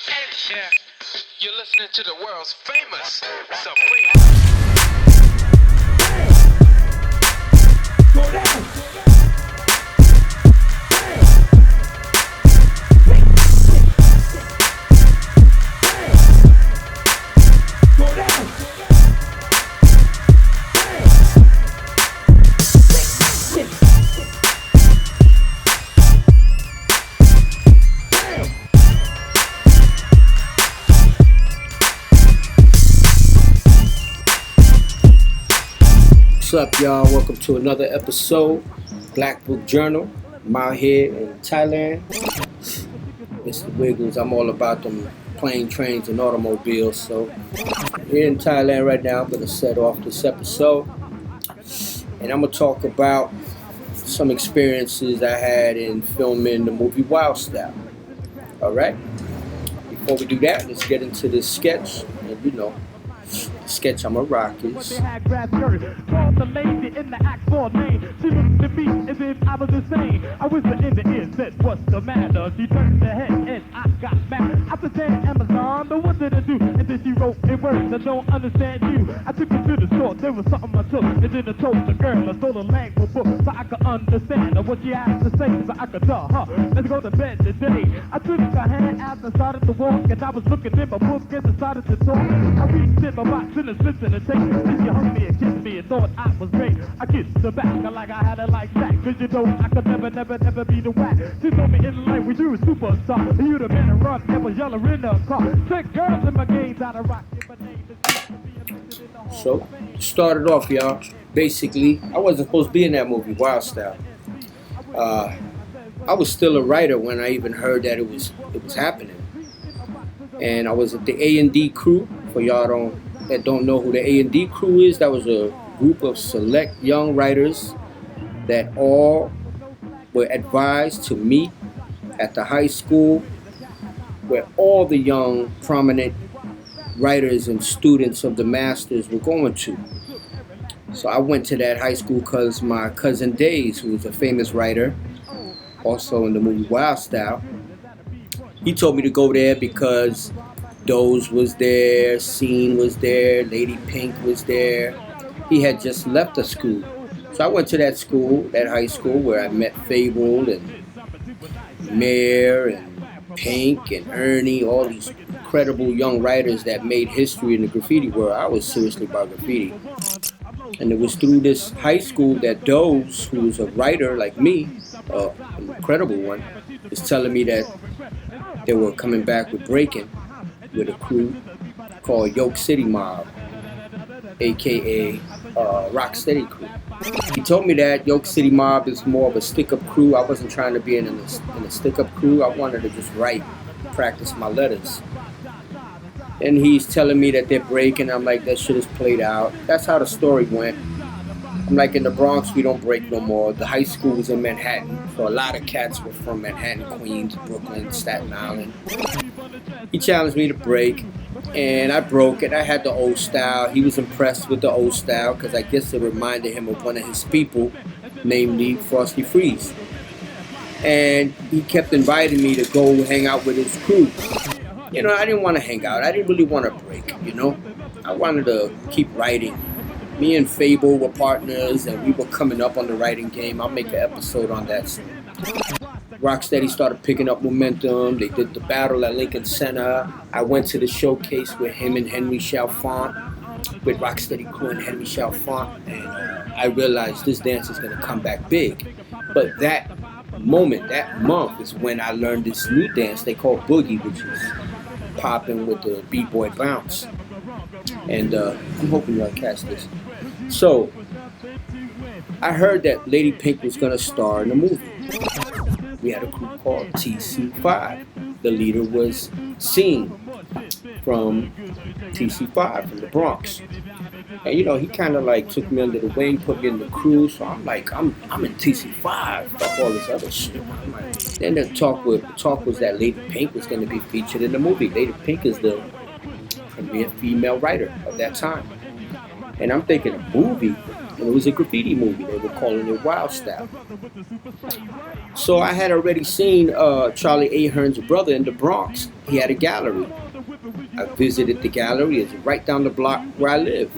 Yeah, you're listening to the world's famous Supreme. Go down. What's up, y'all? Welcome to another episode, Black Book Journal. I'm out here in Thailand. Mr. Wiggles, I'm all about them plane, trains, and automobiles. So, here in Thailand right now, I'm going to set off this episode. And I'm going to talk about some experiences I had in filming the movie Wild Style. Alright? Before we do that, let's get into this sketch. And you know, sketch I'm a rock is. The lady in the act for name. She looked at me as if I was insane. I whispered in the ear, said, "What's the matter?" She turned her head and I got mad. I said, "Damn, Amazon, but what did I do?" And then she wrote in words, "I don't understand you." I took her to the store, there was something I took. And then I told the girl, I stole a language book so I could understand what she had to say, so I could tell her, "Let's go to bed today." I took her hand out and started to walk, and I was looking in my book and I started to talk. I reached in my box and it's listening to tape. Then she hugged me and kissed me and thought I was great. I kissed her back like I had it like that, cause you know I could never be the whack. She told me in life we you a superstar, and you'd have been a run and was yelling in the car. Sick girls in my games out of rock. So, started off, y'all. Basically, I wasn't supposed to be in that movie, Wild Style. I was still a writer when I even heard that it was happening. And I was at the A&D crew. For y'all that don't know who the A&D crew is, that was a group of select young writers that all were advised to meet at the high school where all the young prominent writers and students of the masters were going to. So I went to that high school because my cousin Days, who was a famous writer, also in the movie Wild Style, he told me to go there because Doze was there, Scene was there, Lady Pink was there. He had just left the school. So I went to that school, that high school, where I met Fable and Mayor and Pink and Ernie, all these incredible young writers that made history in the graffiti world. I was seriously about graffiti. And it was through this high school that Doze, who was a writer like me, an incredible one, was telling me that they were coming back with Breaking with a crew called Yoke City Mob, aka Rocksteady crew. He told me that Yoke City Mob is more of a stick-up crew. I wasn't trying to be in a stick-up crew. I wanted to just write, practice my letters. And he's telling me that they're breaking. I'm like, that shit is played out. That's how the story went. I'm like, in the Bronx, we don't break no more. The high school was in Manhattan. So a lot of cats were from Manhattan, Queens, Brooklyn, Staten Island. He challenged me to break. And I broke it. I had the old style. He was impressed with the old style because I guess it reminded him of one of his people, namely Frosty Freeze. And he kept inviting me to go hang out with his crew. You know, I didn't want to hang out. I didn't really want to break, you know. I wanted to keep writing. Me and Fable were partners and we were coming up on the writing game. I'll make an episode on that soon. Rocksteady started picking up momentum. They did the battle at Lincoln Center. I went to the showcase with him and Henry Chalfant, with Rocksteady crew and Henry Chalfant, and I realized this dance is going to come back big. But that moment, that month, is when I learned this new dance they call Boogie, which is popping with the B-boy bounce. And I'm hoping y'all catch this. So, I heard that Lady Pink was going to star in the movie. We had a crew called TC5. The leader was Scene from TC5 from the Bronx. And you know, he kind of like took me under the wing, put me in the crew. So I'm like, I'm in TC5, fuck all this other shit. Like, then the talk was that Lady Pink was going to be featured in the movie. Lady Pink is the premier female writer of that time. And I'm thinking, a movie? and it was a graffiti movie. They were calling it Wild Style. So I had already seen Charlie A. Hearn's brother in the Bronx. He had a gallery. I visited the gallery. It's right down the block where I live.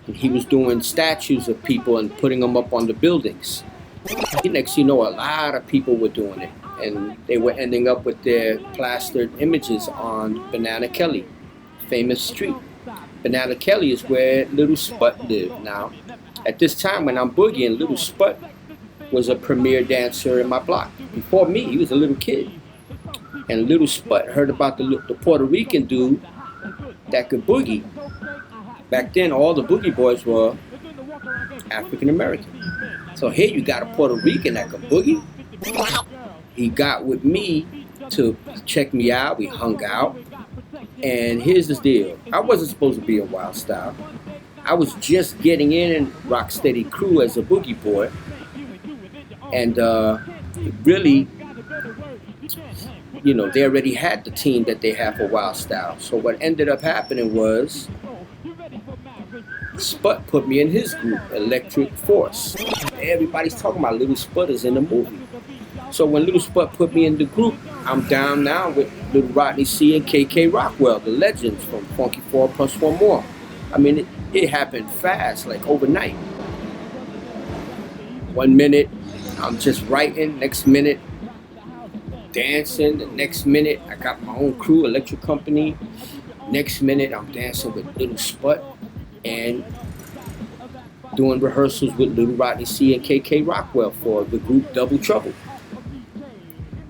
And he was doing statues of people and putting them up on the buildings. Next you know, a lot of people were doing it. And they were ending up with their plastered images on Banana Kelly, famous street. Banana Kelly is where Little Spud lived. Now, at this time when I'm boogieing, Little Spud was a premier dancer in my block. Before me, he was a little kid. And Little Spud heard about the Puerto Rican dude that could boogie. Back then, all the boogie boys were African American. So here you got a Puerto Rican that could boogie. He got with me to check me out. We hung out. And here's the deal. I wasn't supposed to be in Wild Style. I was just getting in Rocksteady crew as a boogie boy. And really, you know, they already had the team that they have for Wild Style. So what ended up happening was Spud put me in his group, Electric Force. Everybody's talking about Little Spud is in the movie. So when Little Spud put me in the group, I'm down now with Little Rodney C and KK Rockwell, the legends from Funky 4 Plus One More. I mean, it happened fast, like overnight. 1 minute, I'm just writing. Next minute, dancing. The next minute, I got my own crew, Electric Company. Next minute, I'm dancing with Little Spud and doing rehearsals with Little Rodney C and KK Rockwell for the group Double Trouble.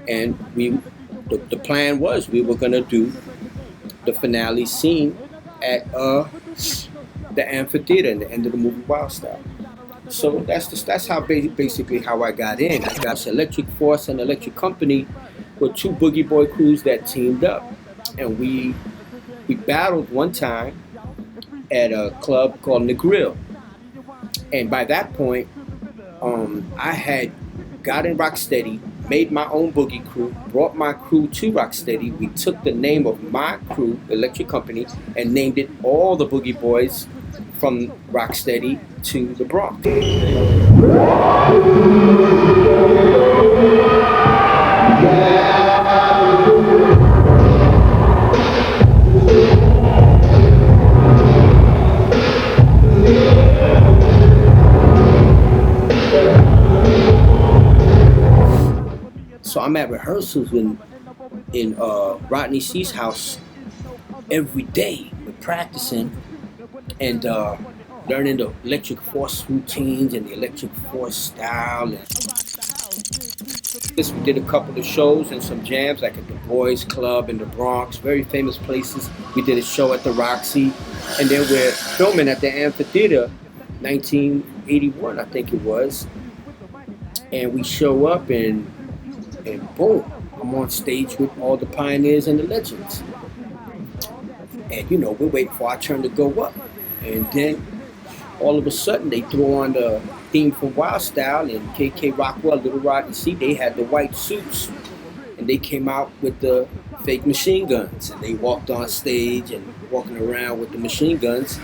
And the plan was we were gonna do the finale scene at the amphitheater in the end of the movie Wild Style. So that's how basically how I got in. I got Electric Force and Electric Company were two boogie boy crews that teamed up, and we battled one time at a club called The Grill. And by that point, I had got in Rocksteady, made my own boogie crew, brought my crew to Rocksteady. We took the name of my crew, Electric Company, and named it all the Boogie Boys from Rocksteady to the Bronx. So I'm at rehearsals in Rodney C's house every day. We're practicing and learning the Electric Force routines and the Electric Force style. And we did a couple of shows and some jams, like at the Boys Club in the Bronx, very famous places. We did a show at the Roxy, and then we're filming at the amphitheater, 1981, I think it was. And we show up and boom, I'm on stage with all the pioneers and the legends. And you know, we're waiting for our turn to go up. And then all of a sudden they throw on the theme from Wild Style, and KK Rockwell, Little Rodney C, they had the white suits. And they came out with the fake machine guns. And they walked on stage and walking around with the machine guns.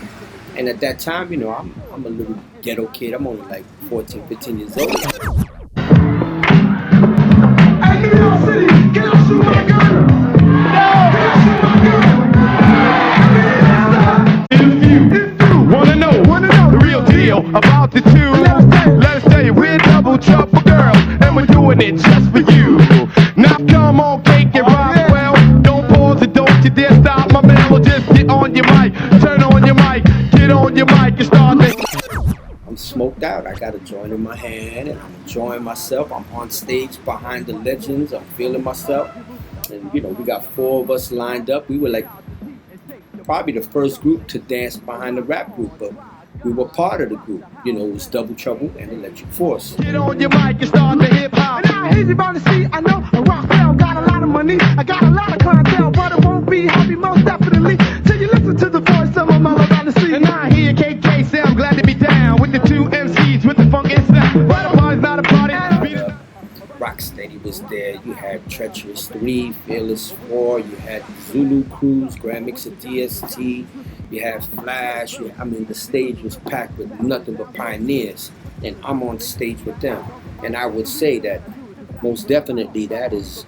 And at that time, you know, I'm a little ghetto kid. I'm only like 14, 15 years old. About the two, let us tell you, we're Double Trouble girls, and we're doing it just for you. Now come on, cake and Rockwell. Don't pause it, don't you dare stop, my man. Well, just get on your mic, turn on your mic, get on your mic and start it. I'm smoked out. I got a joint in my hand, and I'm enjoying myself. I'm on stage behind the legends. I'm feeling myself, and you know, we got 4 of us lined up. We were like probably the first group to dance behind the rap group, but we were part of the group. You know, it was Double Trouble and Electric Force. Get on your mic and start the hip hop. And now easy about to see, I know Rockwell got a lot of money. I got a lot of clientele, but it won't be happy most definitely till you listen to the voice of my mother about to see. And I hear KK say I'm glad to be down with the 2 MCs with the funk and sound. But a party's not a party. Rocksteady was there. You had Treacherous 3, Fearless 4. You had Zulu Cruise, Grand Mixer DST. You have Flash. I mean, the stage was packed with nothing but pioneers, and I'm on stage with them. And I would say that most definitely that is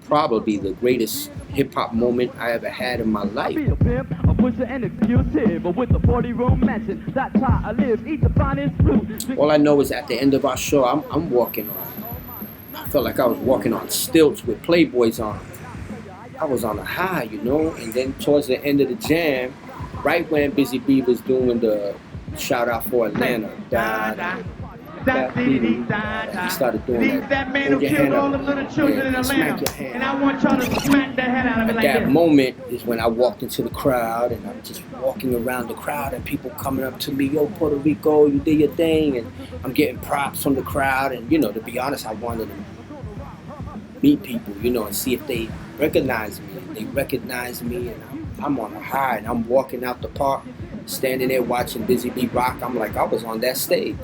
probably the greatest hip hop moment I ever had in my life. A pimp, a pusher, and exclusive, but with a 40-room mansion. That's how I live. Eat the finest fruit. All I know is at the end of our show, I'm walking on. I felt like I was walking on stilts with Playboys on. I was on a high, you know. And then towards the end of the jam, right when Busy Bee was doing the shout out for Atlanta, he started doing that man who killed all the little children in Atlanta. And I want y'all to smack the head out of it like that this. moment is when I walked into the crowd, and I'm just walking around the crowd, and people coming up to me, yo, Puerto Rico, you did your thing, and I'm getting props from the crowd. And you know, to be honest, I wanted to meet people, you know, and see if they recognize me. And they recognize me, and I'm on a high, and I'm walking out the park, standing there watching Busy Bee rock. I'm like, I was on that stage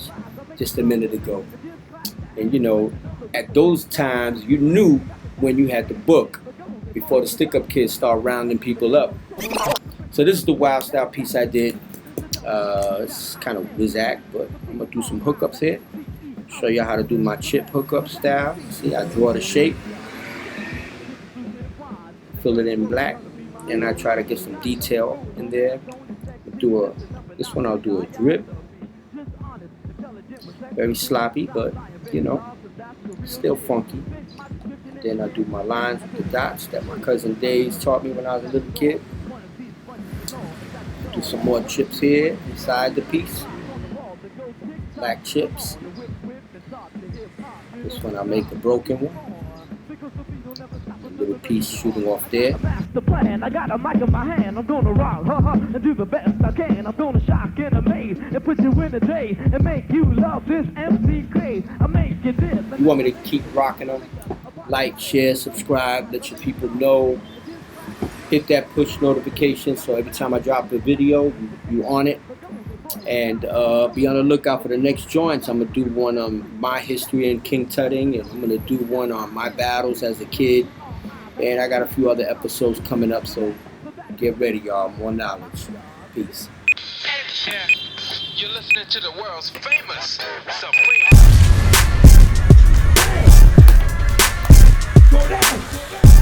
just a minute ago. And you know, at those times, you knew when you had the book before the stick-up kids start rounding people up. So this is the wild style piece I did. It's kind of whiz-act, but I'm gonna do some hookups here. Show you how to do my chip hookup style. See, I draw the shape, fill it in black, and I try to get some detail in there. This one I'll do a drip. Very sloppy, but you know, still funky. Then I do my lines with the dots that my cousin Days taught me when I was a little kid. Do some more chips here inside the piece. Black chips. This one I'll make a broken one. A little piece shooting off there. The plan, I got a mic in my hand, I'm gonna rock, and do the best I can. I'm gonna shock and amaze, and put you in a day, and make you love this MC craze. I make you this. You want me to keep rocking them? Like, share, subscribe, let your people know. Hit that push notification so every time I drop a video, you on it. And be on the lookout for the next joints. I'm gonna do one on my history in King Tutting, and I'm gonna do one on my battles as a kid. And I got a few other episodes coming up, so get ready, y'all. More knowledge. Peace. Yeah, you're listening to the world's famous Supreme. Go down.